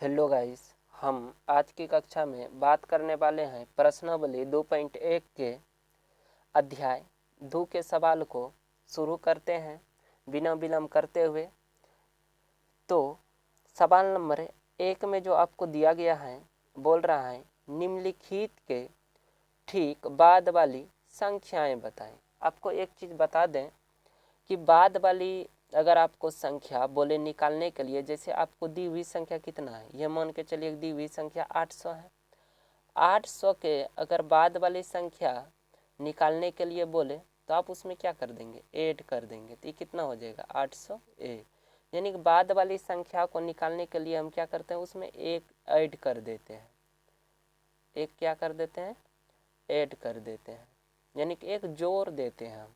Hello guys, हम आज की कक्षा में बात करने वाले हैं प्रश्नावली 2.1 के अध्याय 2 के सवाल को शुरू करते हैं बिना विलंब करते हुए। तो सवाल नंबर 1 में जो आपको दिया गया है बोल रहा है निम्नलिखित के ठीक बाद वाली संख्याएं बताएं। आपको एक चीज़ बता दें कि बाद वाली अगर आपको संख्या बोले निकालने के लिए, जैसे आपको दी हुई संख्या कितना है, यह मान के चलिए दी हुई संख्या 800 है। 800 के अगर बाद वाली संख्या निकालने के लिए बोले तो आप उसमें क्या कर देंगे, ऐड कर देंगे। तो ये कितना हो जाएगा 800 ए, यानी कि बाद वाली संख्या को निकालने के लिए हम क्या करते हैं, उसमें एक ऐड कर देते हैं। एक क्या कर देते हैं, ऐड कर देते हैं, यानी कि एक जोड़ देते हैं हम।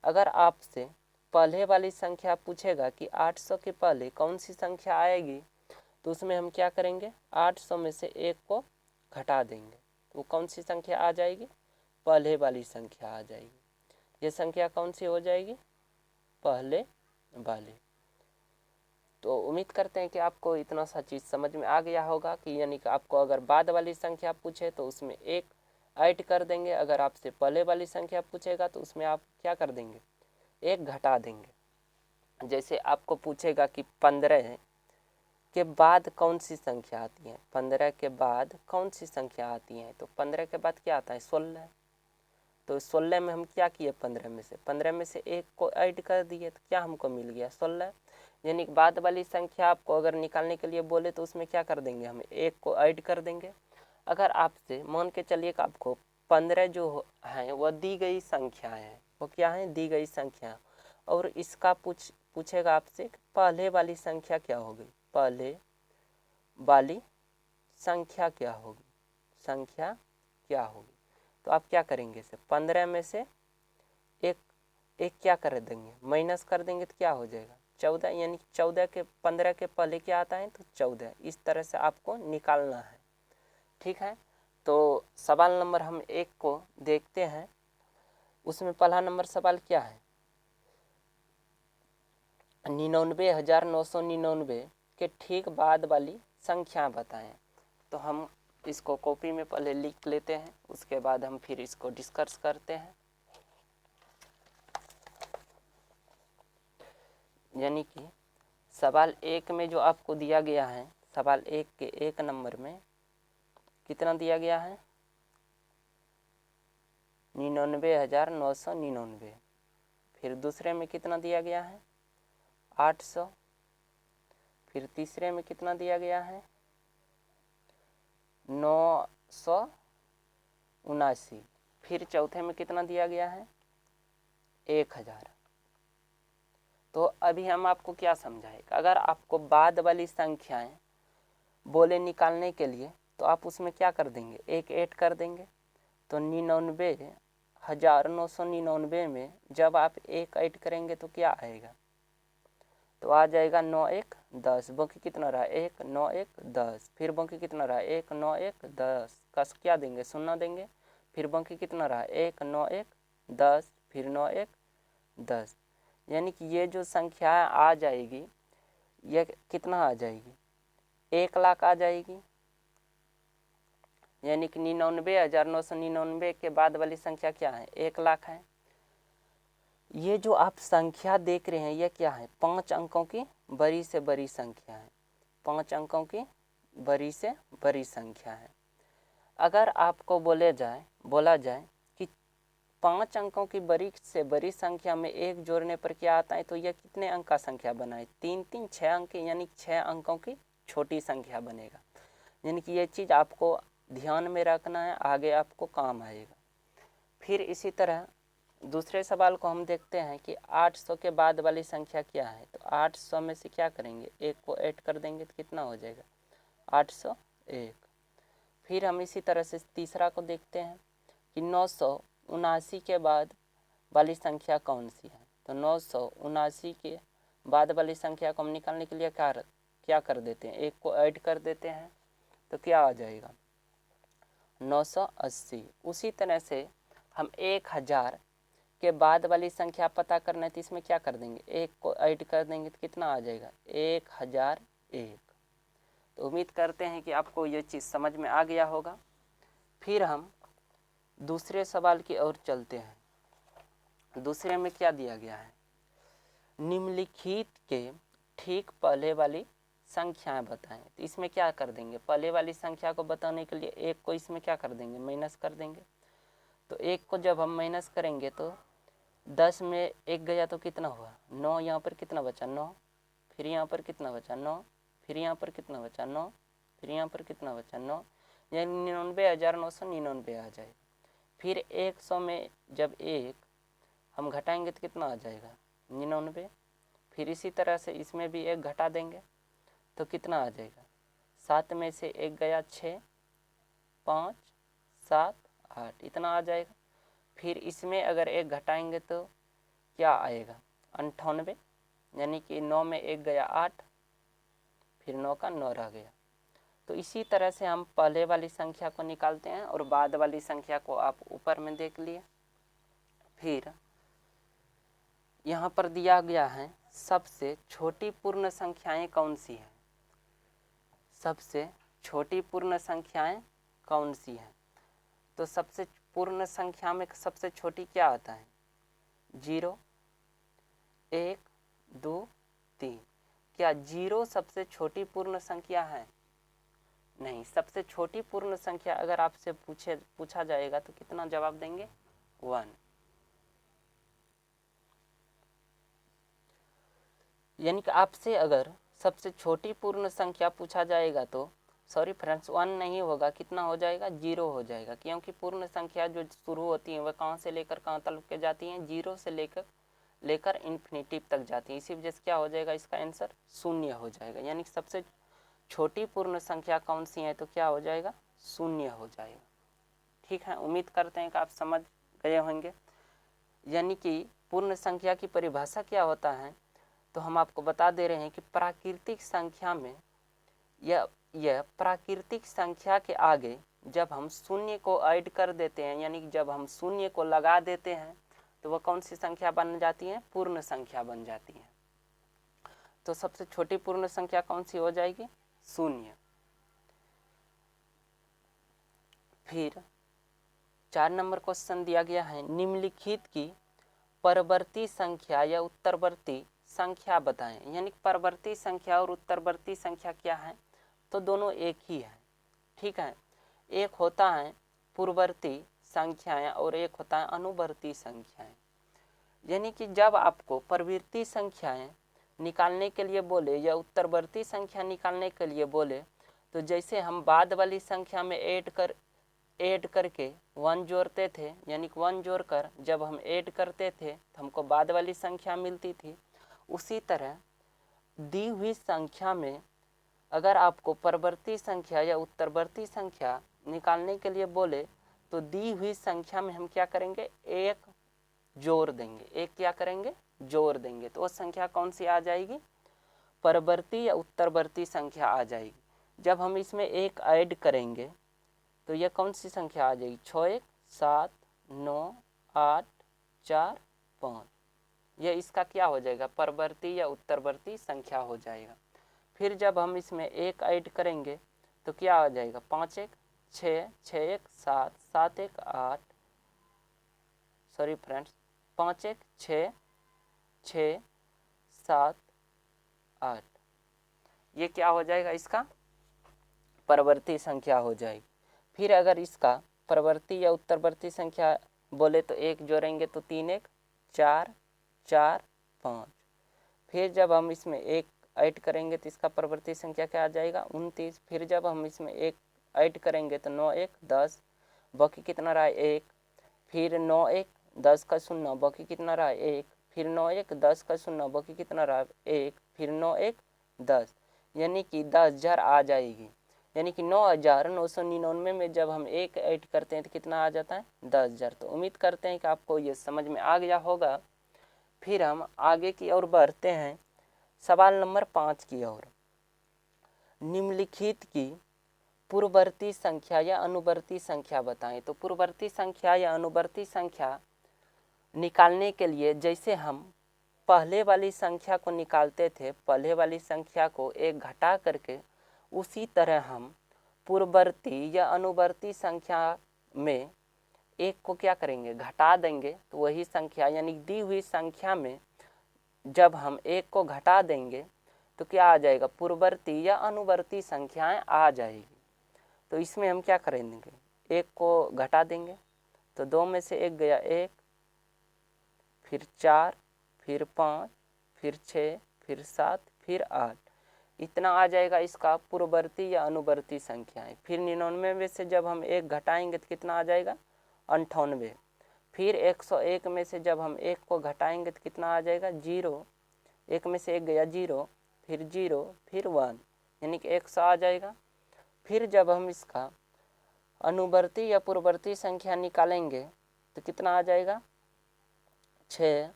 अगर आपसे पहले वाली संख्या पूछेगा कि 800 के पहले कौन सी संख्या आएगी, तो उसमें हम क्या करेंगे, 800 में से एक को घटा देंगे। तो कौन सी संख्या आ जाएगी, पहले वाली संख्या आ जाएगी। ये संख्या कौन सी हो जाएगी, पहले वाली। तो उम्मीद करते हैं कि आपको इतना सा चीज़ समझ में आ गया होगा कि यानी कि आपको अगर बाद वाली संख्या पूछे तो उसमें एक ऐड कर देंगे, अगर आपसे पहले वाली संख्या पूछेगा तो उसमें आप क्या कर देंगे, एक घटा देंगे। जैसे आपको पूछेगा कि 15 के बाद कौन सी संख्या आती है, 15 के बाद कौन सी संख्या आती है, तो 15 के बाद क्या आता है, 16। तो 16 में हम क्या किए, 15 में से एक को ऐड कर दिए तो क्या हमको मिल गया, 16। यानी कि बाद वाली संख्या आपको अगर निकालने के लिए बोले तो उसमें क्या कर देंगे, हम एक को ऐड कर देंगे। अगर आपसे मान के चलिए कि आपको 15 जो है वह दी गई संख्या है, वो क्या है, दी गई संख्या, और इसका पूछेगा आपसे पहले वाली संख्या क्या होगी, पहले वाली संख्या क्या होगी, संख्या क्या होगी। तो आप क्या करेंगे, से 15 में से एक एक क्या कर देंगे, माइनस कर देंगे तो क्या हो जाएगा, 14। यानी 14 के 15 के पहले क्या आता है, तो 14। इस तरह से आपको निकालना है, ठीक है। तो सवाल नंबर हम 1 को देखते हैं। उसमें पहला नंबर सवाल क्या है, 99,999 के ठीक बाद वाली संख्या बताएं। तो हम इसको कॉपी में पहले लिख लेते हैं, उसके बाद हम फिर इसको डिस्कस करते हैं। यानी कि सवाल 1 में जो आपको दिया गया है, सवाल 1 के 1 नंबर में कितना दिया गया है, 99,999। फिर दूसरे में कितना दिया गया है, 800। फिर तीसरे में कितना दिया गया है, 979। फिर चौथे में कितना दिया गया है, 1000। तो अभी हम आपको क्या समझाएगा, अगर आपको बाद वाली संख्याएं बोले निकालने के लिए तो आप उसमें क्या कर देंगे, एक ऐड कर देंगे। तो 99,999 में जब आप एक ऐड करेंगे तो क्या आएगा, तो आ जाएगा 9 1 10। बाकी कितना रहा, 1 9 1 10। फिर बाकी कितना रहा, 1 9 1 10 का क्या देंगे, 0 देंगे। फिर बाकी कितना रहा, 1 9 1 10। फिर 9 1 10। यानी कि ये जो संख्या आ जाएगी ये कितना आ जाएगी, 1,00,000 आ जाएगी। यानी कि 99,999 के बाद वाली संख्या क्या है, 1,00,000 है। ये जो आप संख्या देख रहे हैं ये क्या है, 5 अंकों की बड़ी से बड़ी संख्या है, 5 अंकों की बड़ी से बड़ी संख्या है। अगर आपको बोला जाए कि 5 अंकों की बड़ी से बड़ी संख्या में एक जोड़ने पर क्या आता है, तो यह कितने अंक का संख्या बना है, 3 3 6 अंक, यानी 6 अंकों की छोटी संख्या बनेगा। यानी कि ये चीज़ आपको ध्यान में रखना है, आगे आपको काम आएगा। फिर इसी तरह दूसरे सवाल को हम देखते हैं कि 800 के बाद वाली संख्या क्या है। तो 800 में से क्या करेंगे, एक को ऐड कर देंगे तो कितना हो जाएगा, 801। फिर हम इसी तरह से तीसरा को देखते हैं कि 979 के बाद वाली संख्या कौन सी है। तो 979 के बाद वाली संख्या को हम निकालने के लिए क्या कर देते हैं, एक को ऐड कर देते हैं तो क्या आ जाएगा, 980। उसी तरह से हम 1000 के बाद वाली संख्या पता करना है तो इसमें क्या कर देंगे, एक को ऐड कर देंगे तो कितना आ जाएगा, 1001। तो उम्मीद करते हैं कि आपको ये चीज़ समझ में आ गया होगा। फिर हम दूसरे सवाल की ओर चलते हैं। दूसरे में क्या दिया गया है, निम्नलिखित के ठीक पहले वाली संख्याएं बताएं। तो इसमें क्या कर देंगे, पहले वाली संख्या को बताने के लिए एक को इसमें क्या कर देंगे, माइनस कर देंगे। तो एक को जब हम माइनस करेंगे तो 10 में एक गया तो कितना हुआ 9, यहाँ पर कितना बचा 9, फिर यहाँ पर कितना बचा 9, फिर यहाँ पर कितना बचा 9, फिर यहाँ पर कितना बचा 9, यानी 99,999 आ जाएगा। फिर 100 में जब एक हम घटाएंगे तो कितना आ जाएगा 99। फिर इसी तरह से इसमें भी एक घटा देंगे तो कितना आ जाएगा, 7 में से एक गया 6, 5, 7, 8 इतना आ जाएगा। फिर इसमें अगर एक घटाएंगे तो क्या आएगा 98, यानी कि 9 में एक गया 8, फिर 9 का 9 रह गया। तो इसी तरह से हम पहले वाली संख्या को निकालते हैं और बाद वाली संख्या को आप ऊपर में देख लिए। फिर यहाँ पर दिया गया है सबसे छोटी पूर्ण संख्याएं कौन सी है, सबसे छोटी पूर्ण संख्याएं कौन सी हैं। तो सबसे पूर्ण संख्या में सबसे छोटी क्या आता है, 0, 1, 2, 3। क्या 0 सबसे छोटी पूर्ण संख्या है, नहीं। सबसे छोटी पूर्ण संख्या अगर आपसे पूछा जाएगा तो कितना जवाब देंगे, 1। यानी कि आपसे अगर सबसे छोटी पूर्ण संख्या पूछा जाएगा तो सॉरी फ्रेंड्स 1 नहीं होगा, कितना हो जाएगा 0 हो जाएगा। क्योंकि पूर्ण संख्या जो शुरू होती है वह कहाँ से लेकर कहाँ तक के जाती हैं, 0 से लेकर इन्फिनिटी तक जाती है। इसी वजह से क्या हो जाएगा, इसका आंसर 0 हो जाएगा। यानी कि सबसे छोटी पूर्ण संख्या कौन सी है, तो क्या हो जाएगा 0 हो जाएगा। ठीक है, उम्मीद करते हैं कि आप समझ गए होंगे। यानी कि पूर्ण संख्या की परिभाषा क्या होता है, तो हम आपको बता दे रहे हैं कि प्राकृतिक संख्या में यह प्राकृतिक संख्या के आगे जब हम शून्य को ऐड कर देते हैं, यानी कि जब हम शून्य को लगा देते हैं तो वह कौन सी संख्या बन जाती है, पूर्ण संख्या बन जाती है। तो सबसे छोटी पूर्ण संख्या कौन सी हो जाएगी, 0। फिर 4 नंबर क्वेश्चन दिया गया है, निम्नलिखित की परवर्ती संख्या या उत्तरवर्ती संख्या बताएं। यानी परवर्ती संख्या और उत्तरवर्ती संख्या क्या है, तो दोनों एक ही है। ठीक है, एक होता है पूर्ववर्ती संख्याएं और एक होता है अनुवर्ती संख्याएं। यानी कि जब आपको परवर्ती संख्याएं निकालने के लिए बोले या उत्तरवर्ती संख्या निकालने के लिए बोले, तो जैसे हम बाद वाली संख्या में ऐड करके 1 जोड़ते थे, यानी कि 1 जोड़कर जब हम ऐड करते थे तो हमको बाद वाली संख्या मिलती थी। उसी तरह दी हुई संख्या में अगर आपको परवर्ती संख्या या उत्तरवर्ती संख्या निकालने के लिए बोले तो दी हुई संख्या में हम क्या करेंगे, एक जोड़ देंगे। एक क्या करेंगे, जोड़ देंगे। तो वो संख्या कौन सी आ जाएगी, परवर्ती या उत्तरवर्ती संख्या आ जाएगी। जब हम इसमें एक ऐड करेंगे तो यह कौन सी संख्या आ जाएगी, 6, 1, 7, 9, 8, 4, 5। यह इसका क्या हो जाएगा, परवर्ती या उत्तरवर्ती संख्या हो जाएगा। फिर जब हम इसमें एक ऐड करेंगे तो क्या आ जाएगा, 5, 1, 6, 6, 1, 7, 7, 1, 8, सॉरी फ्रेंड्स 5, 1, 6, 6, 7, 8। ये क्या हो जाएगा, इसका परवर्ती संख्या हो जाएगी। फिर अगर इसका परवर्ती या उत्तरवर्ती संख्या बोले तो एक जोड़ेंगे तो 3, 1, 4, 4, 5। फिर जब हम इसमें एक ऐड करेंगे तो इसका परवर्ती संख्या क्या आ जाएगा, 29। फिर जब हम इसमें एक ऐड करेंगे तो 9, 1, 10, बाकी कितना रहा 1। फिर 9, 1, 10 का 0, बाकी कितना रहा 1। फिर 9, 1, 10 का 0, बाकी कितना रहा 1। फिर 9, 1, 10, यानी कि 10,000 आ जाएगी। यानी कि 9,999 में जब हम एक ऐड करते हैं तो कितना आ जाता है, 10,000। तो उम्मीद करते हैं कि आपको ये समझ में आ गया होगा। फिर हम आगे की ओर बढ़ते हैं, सवाल नंबर 5 की ओर। निम्नलिखित की पूर्ववर्ती संख्या या अनुवर्ती संख्या बताएं। तो पूर्ववर्ती संख्या या अनुवर्ती संख्या निकालने के लिए जैसे हम पहले वाली संख्या को निकालते थे, पहले वाली संख्या को एक घटा करके उसी तरह हम पूर्ववर्ती या अनुवर्ती संख्या में एक को क्या करेंगे, घटा देंगे। तो वही संख्या यानी दी हुई संख्या में जब हम एक को घटा देंगे तो क्या आ जाएगा, पूर्ववर्ती या अनुवर्ती संख्याएं आ जाएगी। तो इसमें हम क्या करेंगे, एक को घटा देंगे। तो 2 में से 1 गया 1, फिर 4, फिर 5, फिर 6, फिर 7, फिर 8, इतना आ जाएगा इसका पूर्ववर्ती या अनुवर्ती संख्याएं। फिर 99 में से जब हम 1 घटाएंगे तो कितना आ जाएगा, 98। फिर 101 में से जब हम 1 को घटाएंगे तो कितना आ जाएगा, 0। 1 में से 1 गया 0, फिर 0, फिर 1, यानी कि 100 आ जाएगा। फिर जब हम इसका अनुवर्ती या पूर्ववर्ती संख्या निकालेंगे तो कितना आ जाएगा, 6,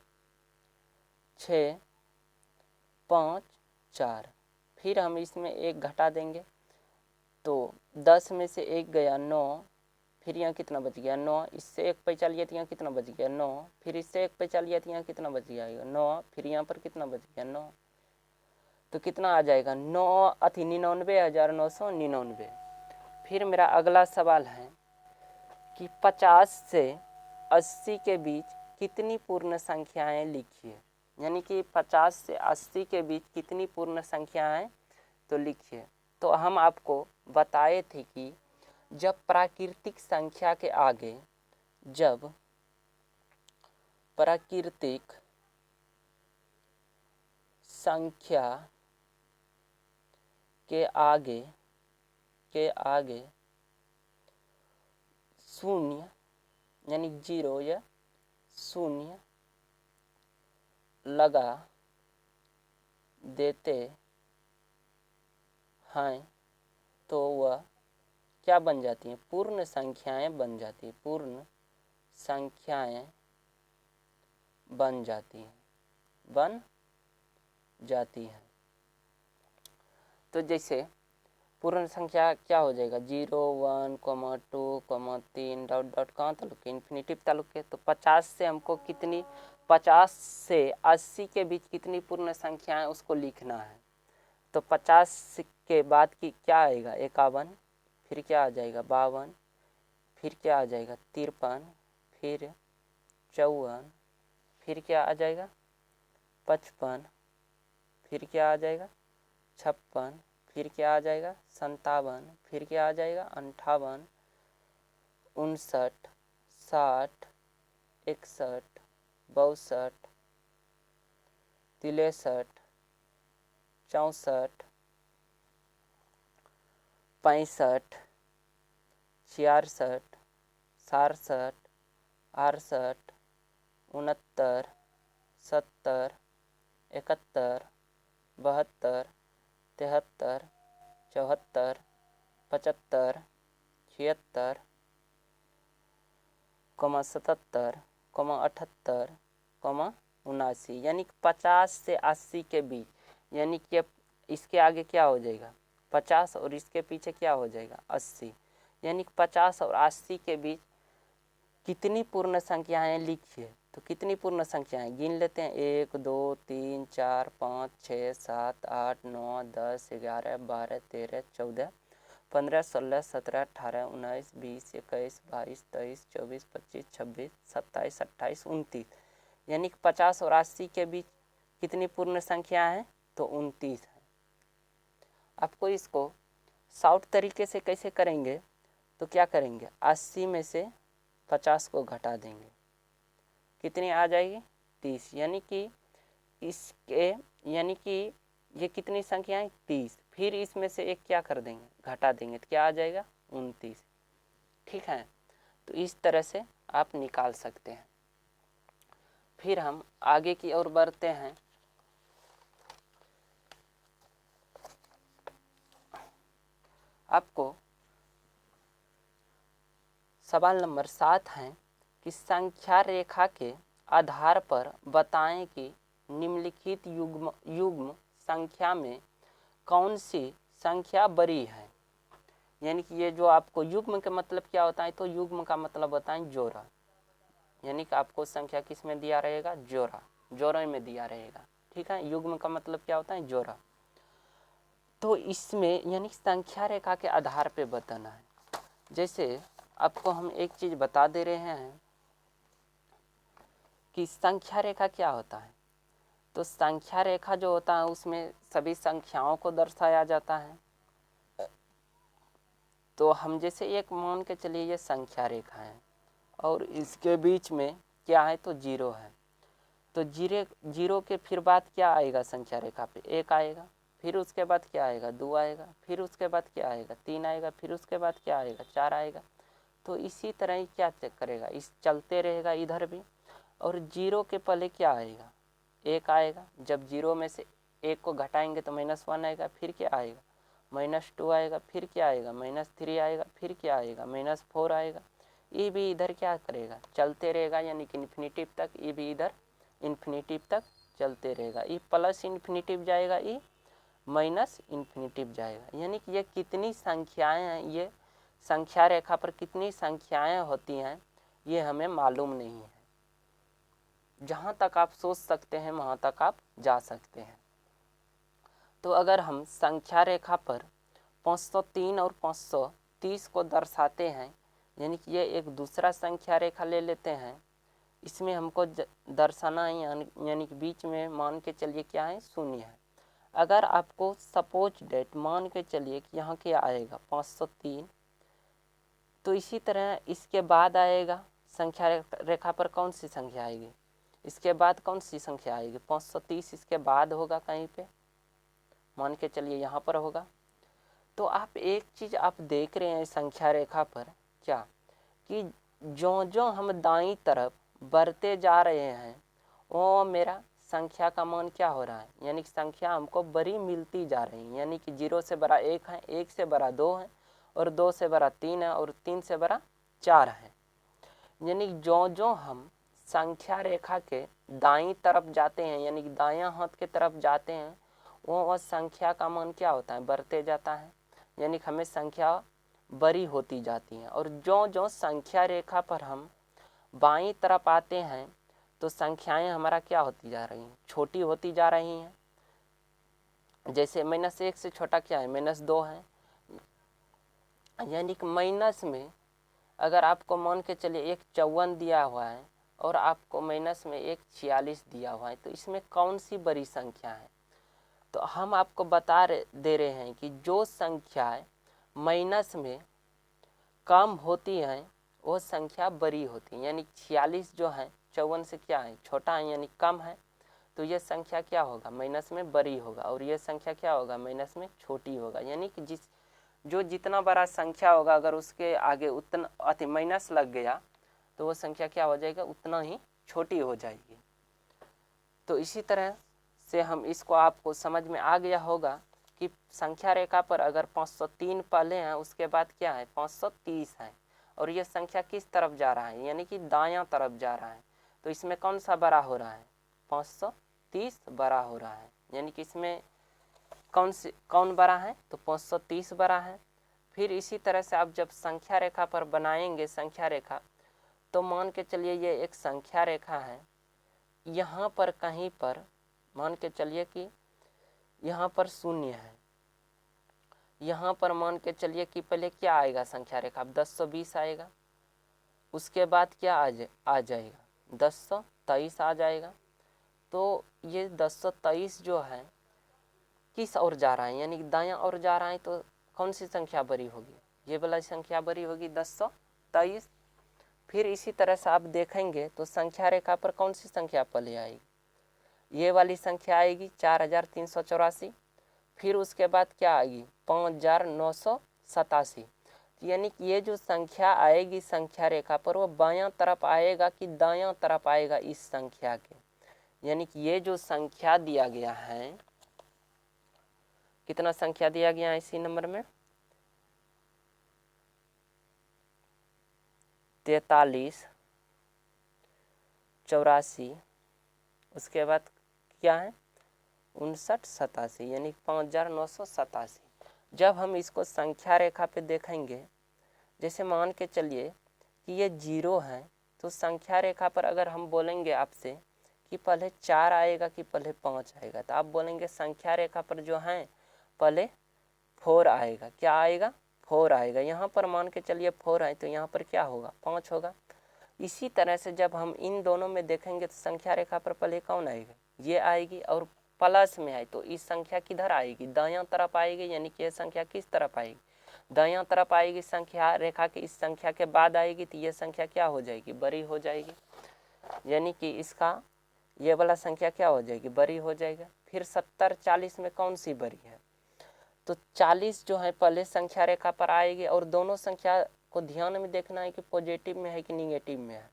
6, 5, 4। फिर हम इसमें 1 घटा देंगे तो 10 में से 1 गया 9, फिर यहाँ कितना बच गया 9, इससे 1 पैसा लिया तो यहाँ कितना बच गया 9, फिर इससे 1 पैसा लिया तो यहाँ कितना बच जाएगा 9, फिर यहाँ पर कितना बच गया 9। तो कितना आ जाएगा 99,999। फिर मेरा अगला सवाल है कि 50 से 80 के बीच कितनी पूर्ण संख्याएं लिखिए, यानी कि 50 से 80 के बीच कितनी पूर्ण संख्याएं तो लिखिए। तो हम आपको बताए थे कि जब प्राकृतिक संख्या के आगे, जब प्राकृतिक संख्या के आगे शून्य यानी 0 या 0 लगा देते हैं तो वह क्या बन जाती हैं, पूर्ण संख्याएं बन जाती हैं, पूर्ण संख्याएं बन जाती हैं। तो जैसे पूर्ण संख्या क्या हो जाएगा, 0, 1, 2, 3 डॉट डॉट कहाँ ताल्लुक के, इन्फिनिटिव ताल्लुक के। तो 50 से हमको कितनी, 50 से 80 के बीच कितनी पूर्ण संख्याएं उसको लिखना है। तो 50 के बाद की क्या आएगा, 51, फिर क्या आ जाएगा 52, फिर क्या आ जाएगा 53, फिर 54, फिर क्या आ जाएगा 55, फिर क्या आ जाएगा 56, फिर क्या आ जाएगा 57, फिर क्या आ जाएगा 58, 59, 60, 61, 62, 63, 64, 65, 66, 67, 68, 69, 70, 71, 72, 73, 74, 75, 76, 77, 78, 79, यानी 50 से 80 के बीच, यानी कि इसके आगे क्या हो जाएगा 50 और इसके पीछे क्या हो जाएगा 80, यानी 50 और 80 के बीच कितनी पूर्ण संख्याएं लिखिए। तो कितनी पूर्ण संख्याएं गिन लेते हैं, 1, 2, 3, 4, 5, 6, 7, 8, 9, 10, 11, 12, 13, 14, 15, 16, 17, 18, 19, 20, 21, 22, 23, 24, 25, 26, 27, 28, 29, यानी कि 50 और 80 के बीच कितनी पूर्ण संख्या है, तो 29 है। आपको इसको शॉर्ट तरीके से कैसे करेंगे, तो क्या करेंगे, 80 में से 50 को घटा देंगे, कितनी आ जाएगी 30, यानी कि इसके, यानी कि ये कितनी संख्याएं 30, फिर इसमें से एक क्या कर देंगे घटा देंगे तो क्या आ जाएगा 29। ठीक है, तो इस तरह से आप निकाल सकते हैं। फिर हम आगे की ओर बढ़ते हैं। आपको सवाल नंबर 7 है कि संख्या रेखा के आधार पर बताएं कि निम्नलिखित युग्म संख्या में कौन सी संख्या बड़ी है। यानी कि ये जो आपको युग्म का मतलब क्या होता है, तो युग्म का मतलब होता है जोड़ा, यानी कि आपको संख्या किस में दिया रहेगा, जोड़ा में दिया रहेगा। ठीक है, युग्म का मतलब क्या होता है, जोड़ा। तो इसमें यानी संख्या रेखा के आधार पे बताना है। जैसे आपको हम एक चीज़ बता दे रहे हैं कि संख्या रेखा क्या होता है। तो संख्या रेखा जो होता है उसमें सभी संख्याओं को दर्शाया जाता है। तो हम जैसे एक मान के चलिए ये संख्या रेखा है और इसके बीच में क्या है तो जीरो है। तो जीरो के फिर बाद क्या आएगा संख्या रेखा पे, एक आएगा। फिर उसके बाद क्या आएगा, दो आएगा। फिर उसके बाद क्या आएगा, तीन आएगा। फिर उसके बाद क्या आएगा, चार आएगा। तो इसी तरह ही क्या चेक करेगा, इस चलते रहेगा इधर भी। और जीरो के पहले क्या आएगा, एक आएगा। जब जीरो में से एक को घटाएंगे तो -1 आएगा। फिर क्या आएगा, -2 आएगा। फिर क्या आएगा, -3 आएगा। फिर क्या आएगा, -4 आएगा। ये भी इधर क्या करेगा, चलते रहेगा, यानी कि इन्फिनिटिव तक। ये भी इधर इन्फिनिटिव तक चलते रहेगा। ये प्लस इन्फिनिटिव जाएगा, ये माइनस इन्फिनिटिव जाएगा। यानी कि ये कितनी संख्याएं हैं, ये संख्या रेखा पर कितनी संख्याएं होती हैं ये हमें मालूम नहीं है। जहाँ तक आप सोच सकते हैं वहाँ तक आप जा सकते हैं। तो अगर हम संख्या रेखा पर 503 और 530 को दर्शाते हैं, यानी कि ये एक दूसरा संख्या रेखा ले लेते हैं। इसमें हमको दर्शाना है, यानी कि बीच में मान के चलिए क्या है, शून्य है। अगर आपको सपोज डेट मान के चलिए कि यहाँ क्या आएगा 503, तो इसी तरह इसके बाद आएगा संख्या रेखा पर कौन सी संख्या आएगी, इसके बाद कौन सी संख्या आएगी, 530 इसके बाद होगा कहीं पे, मान के चलिए यहाँ पर होगा। तो आप एक चीज़ आप देख रहे हैं संख्या रेखा पर क्या, कि जो हम दाईं तरफ बढ़ते जा रहे हैं वो मेरा संख्या का मान क्या हो रहा है, यानी कि संख्या हमको बड़ी मिलती जा रही है। यानी कि 0 से बड़ा 1 है, 1 से बड़ा 2 है, और 2 से बड़ा 3 है, और 3 से बड़ा 4 है। यानी जो हम संख्या रेखा के दाईं तरफ जाते हैं, यानी कि दायां हाथ के तरफ जाते हैं, वो संख्या का मान क्या होता है, बढ़ते जाता है। यानी कि हमें संख्या बड़ी होती जाती है। और जो संख्या रेखा पर हम बाईं तरफ आते हैं तो संख्याएं हमारा क्या होती जा रही हैं, छोटी होती जा रही हैं। जैसे -1 से छोटा क्या है, -2 है। यानी कि माइनस में अगर आपको मान के चलिए एक 54 दिया हुआ है और आपको माइनस में एक 46 दिया हुआ है, तो इसमें कौन सी बड़ी संख्या है। तो हम आपको दे रहे हैं कि जो संख्याएं माइनस में कम होती हैं वो संख्या बड़ी होती है। यानी 46 जो है 54 से क्या है, छोटा है, यानी कम है। तो ये संख्या क्या होगा, माइनस में बड़ी होगा। और ये संख्या क्या होगा, माइनस में छोटी होगा। यानी कि जितना बड़ा संख्या होगा अगर उसके आगे उतना माइनस लग गया तो वो संख्या क्या हो जाएगा, उतना ही छोटी हो जाएगी। तो इसी तरह से हम इसको आपको समझ में आ गया होगा कि संख्या रेखा पर अगर 503 पहले हैं उसके बाद क्या है 530 है, और ये संख्या किस तरफ जा रहा है, यानी कि दायां तरफ जा रहा है। तो इसमें कौन सा बड़ा हो रहा है, 530 बड़ा हो रहा है। यानी कि इसमें कौन बड़ा है, तो 530 बड़ा है। फिर इसी तरह से आप जब संख्या रेखा पर बनाएंगे संख्या रेखा, तो मान के चलिए ये एक संख्या रेखा है। यहाँ पर कहीं पर मान के चलिए कि यहाँ पर शून्य है। यहाँ पर मान के चलिए कि पहले क्या आएगा संख्या रेखा, 1020 आएगा। उसके बाद क्या आ जाएगा 1023 आ जाएगा। तो ये 1023 जो है किस ओर जा रहा है, यानी कि दायां ओर जा रहा है। तो कौन सी संख्या बड़ी होगी, ये वाला संख्या बड़ी होगी 1023। फिर इसी तरह से आप देखेंगे तो संख्या रेखा पर कौन सी संख्या पहले आएगी, ये वाली संख्या आएगी 4384। फिर उसके बाद क्या आएगी 5987। यानी कि ये जो संख्या आएगी संख्या रेखा पर वो बायां तरफ आएगा कि दायां तरफ आएगा इस संख्या के। यानी कि ये जो संख्या दिया गया है, कितना संख्या दिया गया है इसी नंबर में 43 84, उसके बाद क्या है 59 87, यानी 5987। जब हम इसको संख्या रेखा पे देखेंगे, जैसे मान के चलिए कि ये 0 है, तो संख्या रेखा पर अगर हम बोलेंगे आपसे कि पहले 4 आएगा कि पहले 5 आएगा, तो आप बोलेंगे संख्या रेखा पर जो है पहले 4 आएगा। क्या आएगा? 4 आएगा। यहाँ पर मान के चलिए 4 है तो यहाँ पर क्या होगा? 5 होगा। इसी तरह से जब हम इन दोनों में देखेंगे तो संख्या रेखा पर पहले कौन आएगा? ये आएगी। और प्लस में है तो इस संख्या किधर आएगी? दायां तरफ आएगी। यानी कि ये संख्या किस तरफ आएगी? दायां तरफ आएगी। संख्या रेखा की इस संख्या के बाद आएगी तो ये संख्या क्या हो जाएगी? बड़ी हो जाएगी। यानी कि इसका ये वाला संख्या क्या हो जाएगी? बड़ी हो जाएगा। फिर 70 40 में कौन सी बड़ी है? तो 40 जो है पहले संख्या रेखा पर आएगी। और दोनों संख्या को ध्यान में देखना है कि पॉजिटिव में है कि निगेटिव में है।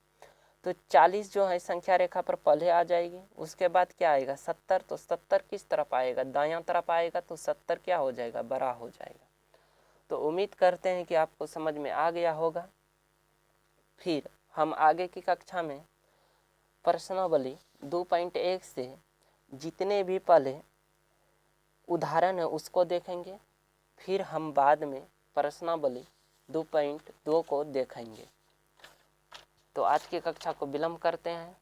तो 40 जो है संख्या रेखा पर पहले आ जाएगी। उसके बाद क्या आएगा? 70। तो 70 किस तरफ आएगा? दायां तरफ आएगा। तो 70 क्या हो जाएगा? बड़ा हो जाएगा। तो उम्मीद करते हैं कि आपको समझ में आ गया होगा। फिर हम आगे की कक्षा में प्रश्नावली 2.1 से जितने भी पहले उदाहरण है उसको देखेंगे। फिर हम बाद में प्रश्नावली 2.2 को देखेंगे। तो आज की कक्षा को विलंब करते हैं।